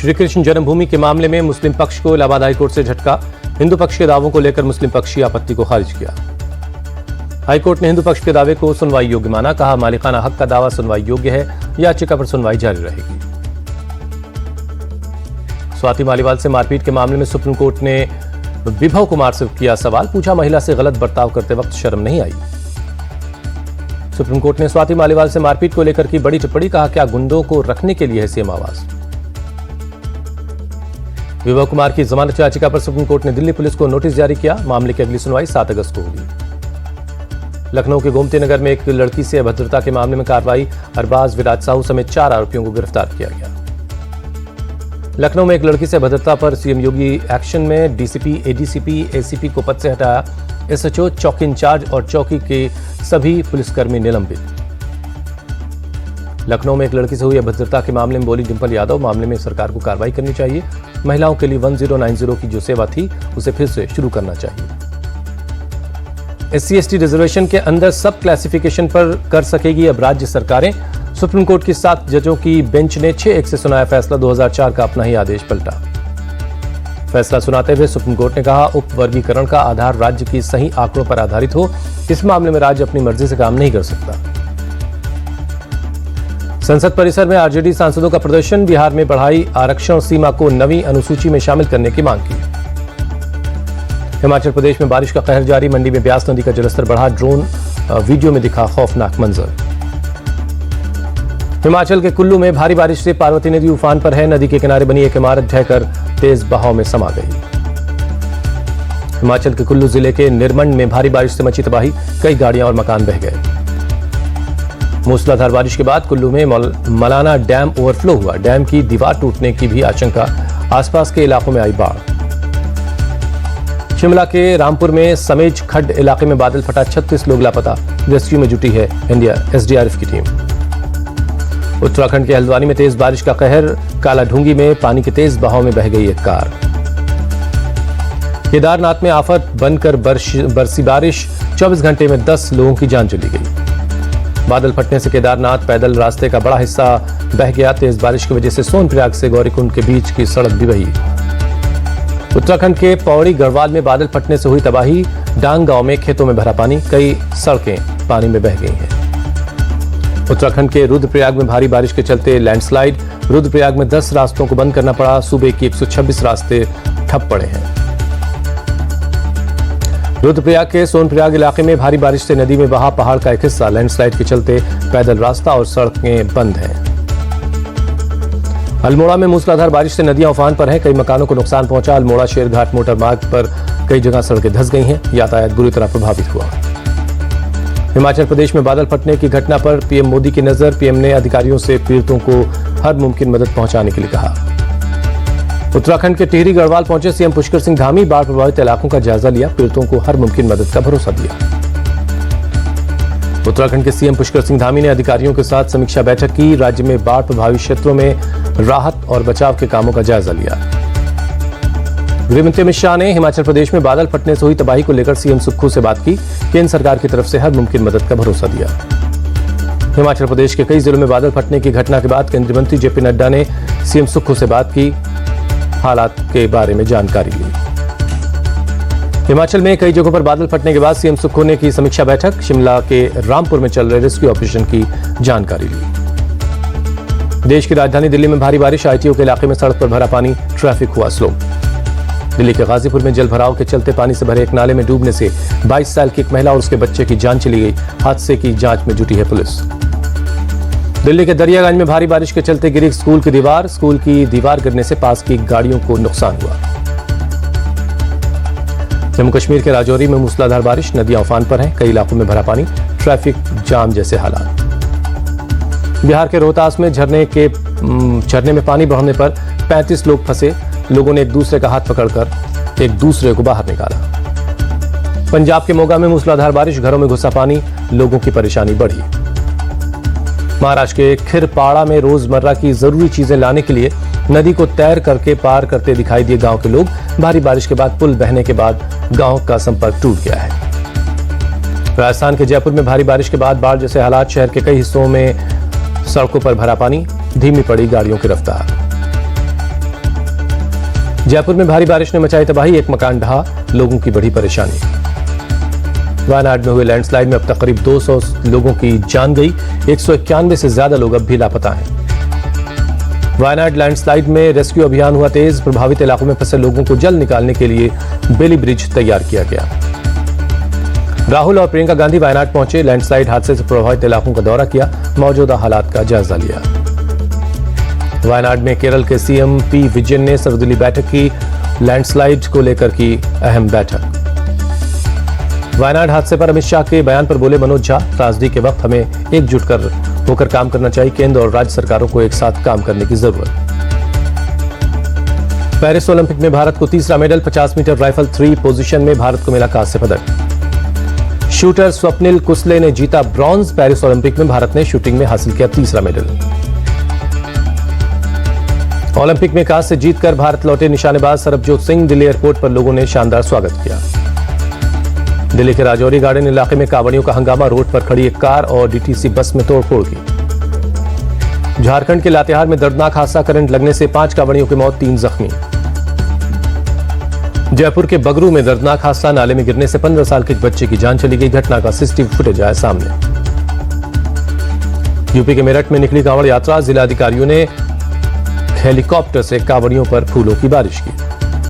श्री कृष्ण जन्मभूमि के मामले में मुस्लिम पक्ष को इलाहाबाद हाईकोर्ट से झटका। हिंदू पक्ष के दावों को लेकर मुस्लिम पक्ष की आपत्ति को खारिज किया। हाईकोर्ट ने हिंदू पक्ष के दावे को सुनवाई योग्य माना। कहा, मालिकाना हक का दावा सुनवाई योग्य है, याचिका पर सुनवाई जारी रहेगी। स्वाति मालीवाल से मारपीट के मामले में सुप्रीम कोर्ट ने विभव कुमार से किया सवाल। पूछा, महिला से गलत बर्ताव करते वक्त शर्म नहीं आई? सुप्रीम कोर्ट ने स्वाति मालीवाल से मारपीट को लेकर की बड़ी टिप्पणी। कहा, क्या गुंडों को रखने के लिए है सीएम आवास? विभव कुमार की जमानत याचिका पर सुप्रीम कोर्ट ने दिल्ली पुलिस को नोटिस जारी किया। मामले की अगली सुनवाई 7 अगस्त को होगी। लखनऊ के गोमती नगर में एक लड़की से अभद्रता के मामले में कार्रवाई। अरबाज, विराज साहू समेत 4 आरोपियों को गिरफ्तार किया गया। लखनऊ में एक लड़की से अभद्रता पर सीएम योगी एक्शन में डीसीपी, एडीसीपी, एसीपी को पद से हटाया। एसएचओ, चौकी इंचार्ज और चौकी के सभी पुलिसकर्मी निलंबित। लखनऊ में एक लड़की से हुई अभद्रता के मामले में बोली डिंपल यादव, मामले में सरकार को कार्रवाई करनी चाहिए। महिलाओं के लिए 1090 की जो सेवा थी उसे फिर से शुरू करना चाहिए। SC/ST रिजर्वेशन के अंदर सब क्लासिफिकेशन पर कर सकेगी अब राज्य सरकारें। सुप्रीम कोर्ट की 7 जजों की बेंच ने 6-1 से सुनाया फैसला। 2004 का अपना ही आदेश पलटा। फैसला सुनाते हुए सुप्रीम कोर्ट ने कहा, उप वर्गीकरण का आधार राज्य की सही आंकड़ों पर आधारित हो। इस मामले में राज्य अपनी मर्जी से काम नहीं कर सकता। संसद परिसर में आरजेडी सांसदों का प्रदर्शन। बिहार में बढ़ाई आरक्षण सीमा को नवीं अनुसूची में शामिल करने की मांग की। हिमाचल प्रदेश में बारिश का कहर जारी। मंडी में ब्यास नदी का जलस्तर बढ़ा। ड्रोन वीडियो में दिखा खौफनाक मंजर। हिमाचल के कुल्लू में भारी बारिश से पार्वती नदी उफान पर है। नदी के किनारे बनी एक इमारत ढहकर तेज बहाव में समा गई। हिमाचल के कुल्लू जिले के निरमंड में भारी बारिश से मची तबाही। कई गाड़ियां और मकान बह गए। मूसलाधार बारिश के बाद कुल्लू में मलाना डैम ओवरफ्लो हुआ। डैम की दीवार टूटने की भी आशंका। आसपास के इलाकों में आई बाढ़। शिमला के रामपुर में समेज खड्ड इलाके में बादल फटा। 36 लोग लापता। रेस्क्यू में जुटी है SDRF की टीम। उत्तराखंड के हल्द्वानी में तेज बारिश का कहर। कालाढूंगी में पानी के तेज बहाव में बह गई एक कार। केदारनाथ में आफत बनकर बरसी बारिश। 24 घंटे में 10 लोगों की जान चली गई। बादल फटने से केदारनाथ पैदल रास्ते का बड़ा हिस्सा बह गया। तेज बारिश की वजह से सोनप्रयाग से गौरीकुंड के बीच की सड़क भी बही। उत्तराखंड के पौड़ी गढ़वाल में बादल फटने से हुई तबाही। डांग गांव में खेतों में भरा पानी। कई सड़कें पानी में बह गई हैं। उत्तराखंड के रुद्रप्रयाग में भारी बारिश के चलते लैंडस्लाइड। रुद्रप्रयाग में 10 रास्तों को बंद करना पड़ा। सूबे के 126 रास्ते ठप पड़े हैं। रुद्रप्रयाग के सोनप्रयाग इलाके में भारी बारिश से नदी में बहा पहाड़ का एक हिस्सा। लैंडस्लाइड के चलते पैदल रास्ता और सड़कें बंद हैं। अल्मोड़ा में मूसलाधार बारिश से नदियां उफान पर हैं। कई मकानों को नुकसान पहुंचा। अल्मोड़ा शेरघाट मोटर मार्ग पर कई जगह सड़कें धंस गई हैं। यातायात बुरी तरह प्रभावित हुआ। हिमाचल प्रदेश में बादल फटने की घटना पर पीएम मोदी की नजर। पीएम ने अधिकारियों से पीड़ितों को हर मुमकिन मदद पहुंचाने के लिए कहा। उत्तराखंड के टिहरी गढ़वाल पहुंचे सीएम पुष्कर सिंह धामी। बाढ़ प्रभावित इलाकों का जायजा लिया। पीड़ितों को हर मुमकिन मदद का भरोसा दिया। उत्तराखंड के सीएम पुष्कर सिंह धामी ने अधिकारियों के साथ समीक्षा बैठक की। राज्य में बाढ़ प्रभावित क्षेत्रों में राहत और बचाव के कामों का जायजा लिया। गृहमंत्री अमित शाह ने हिमाचल प्रदेश में बादल फटने से हुई तबाही को लेकर सीएम सुक्खू से बात की। केंद्र सरकार की तरफ से हर मुमकिन मदद का भरोसा दिया। हिमाचल प्रदेश के कई जिलों में बादल फटने की घटना के बाद केंद्रीय मंत्री जेपी नड्डा ने सीएम सुक्खू से बात की। हालात के बारे में जानकारी ली। हिमाचल में कई जगहों पर बादल फटने के बाद सीएम सुक्खू ने की समीक्षा बैठक। शिमला के रामपुर में चल रहे रेस्क्यू ऑपरेशन की जानकारी ली। देश की राजधानी दिल्ली में भारी बारिश। ITO के इलाके में सड़क पर भरा पानी। ट्रैफिक हुआ स्लो। दिल्ली के गाजीपुर में जल भराव के चलते पानी से भरे एक नाले में डूबने से 22 साल की एक महिला और उसके बच्चे की जान चली गई। हादसे की जांच में जुटी है पुलिस। दिल्ली के दरियागंज में भारी बारिश के चलते गिरी स्कूल की दीवार। स्कूल की दीवार गिरने से पास की गाड़ियों को नुकसान हुआ। जम्मू कश्मीर के राजौरी में मूसलाधार बारिश। नदियां उफान पर हैं। कई इलाकों में भरा पानी। ट्रैफिक जाम जैसे हालात। बिहार के रोहतास में झरने में पानी बढ़ने पर 35 लोग फंसे। लोगों ने एक दूसरे का हाथ पकड़कर एक दूसरे को बाहर निकाला। पंजाब के मोगा में मूसलाधार बारिश। घरों में घुसा पानी। लोगों की परेशानी बढ़ी। महाराष्ट्र के खिरपाड़ा में रोजमर्रा की जरूरी चीजें लाने के लिए नदी को तैर करके पार करते दिखाई दिए गांव के लोग। भारी बारिश के बाद पुल बहने के बाद गांव का संपर्क टूट गया है। राजस्थान के जयपुर में भारी बारिश के बाद बाढ़ जैसे हालात। शहर के कई हिस्सों में सड़कों पर भरा पानी। धीमी पड़ी गाड़ियों की रफ्तार। जयपुर में भारी बारिश ने मचाई तबाही, एक मकान ढहा, लोगों की बड़ी परेशानी। वायनाड में हुए लैंडस्लाइड में अब तक करीब 200 लोगों की जान गई, 191 से ज्यादा लोग अब भी लापता हैं। वायनाड लैंडस्लाइड में रेस्क्यू अभियान हुआ तेज, प्रभावित इलाकों में फंसे लोगों को जल्द निकालने के लिए बेली ब्रिज तैयार किया गया। राहुल और प्रियंका गांधी वायनाड पहुंचे, लैंडस्लाइड हादसे से प्रभावित इलाकों का दौरा किया, मौजूदा हालात का जायजा लिया। वायनाड में केरल के सीएम पी विजयन ने सर्वदलीय बैठक की, लैंडस्लाइड को लेकर की अहम बैठक। वायनाड हादसे पर अमित शाह के बयान पर बोले मनोज झा, त्रासदी के वक्त हमें एकजुट होकर काम करना चाहिए, केंद्र और राज्य सरकारों को एक साथ काम करने की जरूरत। पेरिस ओलंपिक में भारत को तीसरा मेडल, 50 मीटर राइफल 3 पोजीशन में भारत को मिला कांस्य पदक। शूटर स्वप्निल कुसले ने जीता ब्रॉन्ज, पेरिस ओलंपिक में भारत ने शूटिंग में हासिल किया तीसरा मेडल। ओलंपिक में कांस्य जीतकर भारत लौटे निशानेबाज सरबजोत सिंह, दिल्ली एयरपोर्ट पर लोगों ने शानदार स्वागत किया। दिल्ली के राजौरी गार्डन इलाके में कांवड़ियों का हंगामा, रोड पर खड़ी एक कार और डीटीसी बस में तोड़फोड़ की। झारखंड के लातेहार में दर्दनाक हादसा, करंट लगने से 5 कांवड़ियों की मौत, 3 जख्मी। जयपुर के बगरू में दर्दनाक हादसा, नाले में गिरने से 15 साल के एक बच्चे की जान चली गई, घटना का सीसीटीवी फुटेज आया सामने। यूपी के मेरठ में निकली कांवड़ यात्रा, जिला अधिकारियों ने हेलीकॉप्टर से कांवड़ियों पर फूलों की बारिश की।